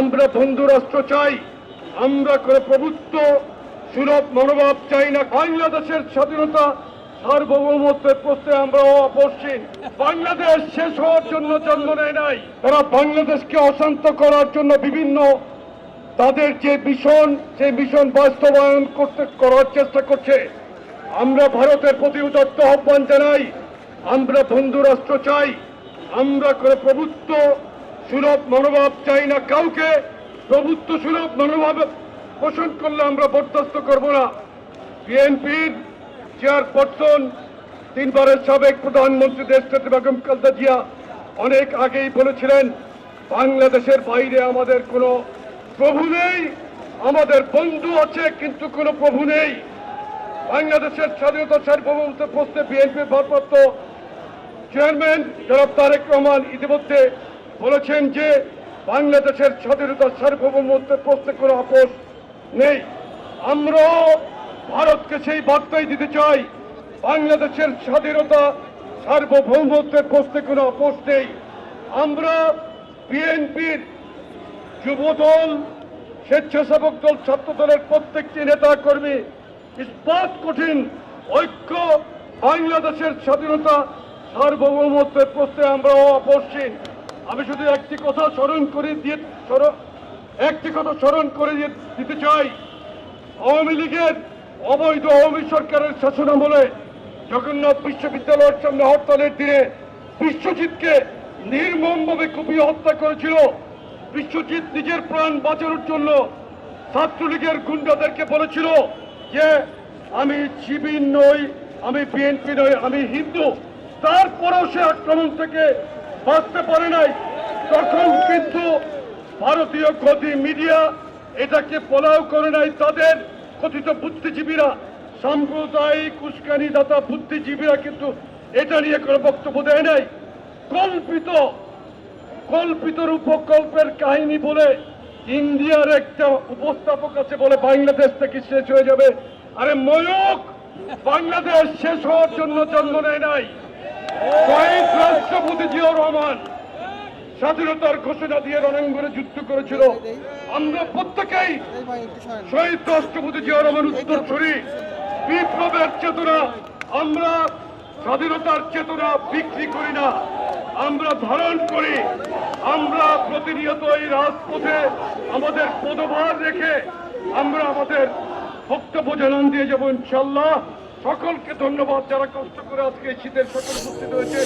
আমরা বন্ধু রাষ্ট্র চাই, আমরা করে প্রভুত্ব সুলভ মনোভাব চাই না। বাংলাদেশের স্বাধীনতা সার্বভৌমত্বের প্রশ্নে আমরা অপসীন। বাংলাদেশ শেষ হওয়ার জন্য জন্ম নেয় নাই, তারা বাংলাদেশকে অশান্ত করার জন্য বিভিন্ন তাদের যে মিশন, সেই মিশন বাস্তবায়ন করার চেষ্টা করছে। আমরা ভারতের প্রতি উদাত্ত আহ্বান জানাই, আমরা বন্ধু রাষ্ট্র চাই, আমরা করে প্রভুত্ব সুলভ মনোভাব চাই না। কাউকে প্রভুত্ব সুলভ মনোভাব পোষণ করলে আমরা বরদাস্ত করব না। বিএনপির চেয়ারপারসন, তিনবারের সাবেক প্রধানমন্ত্রী দেশনেত্রী বেগম খালেদা জিয়া অনেক আগেই বলেছিলেন, বাংলাদেশের বাইরে আমাদের কোনো প্রভু নেই, আমাদের বন্ধু আছে কিন্তু কোনো প্রভু নেই। বাংলাদেশের স্বাধীনতা সার্বভৌমত্বের প্রশ্নে বিএনপির ভারপ্রাপ্ত চেয়ারম্যান জনাব তারেক রহমান ইতিমধ্যে বলেছেন যে বাংলাদেশের স্বাধীনতা সার্বভৌমত্বের প্রশ্নে কোনো আপোষ নেই। আমরাও ভারতকে সেই বার্তাই দিতে চাই, বাংলাদেশের স্বাধীনতা সার্বভৌমত্বের প্রশ্নে কোনো আপোষ নেই। আমরা বিএনপির যুবদল, স্বেচ্ছাসেবক দল, ছাত্র দলের প্রত্যেকটি নেতা কর্মী ইস্পাত কঠিন ঐক্য বাংলাদেশের স্বাধীনতা সার্বভৌমত্বের প্রশ্নে আমরা অপসীন। আমি শুধু একটি কথা স্মরণ করে দিতে চাই, আওয়ামী লীগের অবৈধ আওয়ামী সরকারের শাসনামলে জগন্নাথ বিশ্ববিদ্যালয়ের সামনে হরতালের দিনে বিশ্বজিৎকে নির্মমভাবে কুপিয়ে হত্যা করেছিল। বিশ্বজিৎ নিজের প্রাণ বাঁচানোর জন্য ছাত্রলীগের গুন্ডাদেরকে বলেছিল যে আমি শিবির নই, আমি বিএনপি নই, আমি হিন্দু। তারপরেও সে আক্রমণ থেকে বাঁচতে পারে নাই। তখন কিন্তু ভারতীয় গদি মিডিয়া এটাকে পলাও করে নাই। তাদের কথিত বুদ্ধিজীবীরা, সাম্প্রদায়িক উস্কানিদাতা বুদ্ধিজীবীরা কিন্তু এটা নিয়ে কোনো বক্তব্য দেয় নাই। কল্পিত উপকল্পের কাহিনী বলে ইন্ডিয়ার একটা উপস্থাপক আছে বলে বাংলাদেশ থেকে শেষ হয়ে যাবে। আরে ময়ূক, বাংলাদেশ শেষ হওয়ার জন্য জন্ম নেয় নাই। শহীদ রাষ্ট্রপতি জিয়াউর রহমান স্বাধীনতার ঘোষণা দিয়ে রণাঙ্গনে যুদ্ধ করেছিল। আমরা প্রত্যেকেই শহীদ রাষ্ট্রপতি জিয়াউর রহমান উত্তরসূরি। বিপ্লবের চেতনা, আমরা স্বাধীনতার চেতনা বিক্রি করি না, আমরা ধারণ করি। আমরা প্রতিনিয়ত এই রাজপথে আমাদের পদভার রেখে আমরা আমাদের বক্তব্য জানান দিয়ে যাবো ইনশাল্লাহ। সকলকে ধন্যবাদ যারা কষ্ট করে আজকে শীতের সকল উপস্থিত হয়েছে।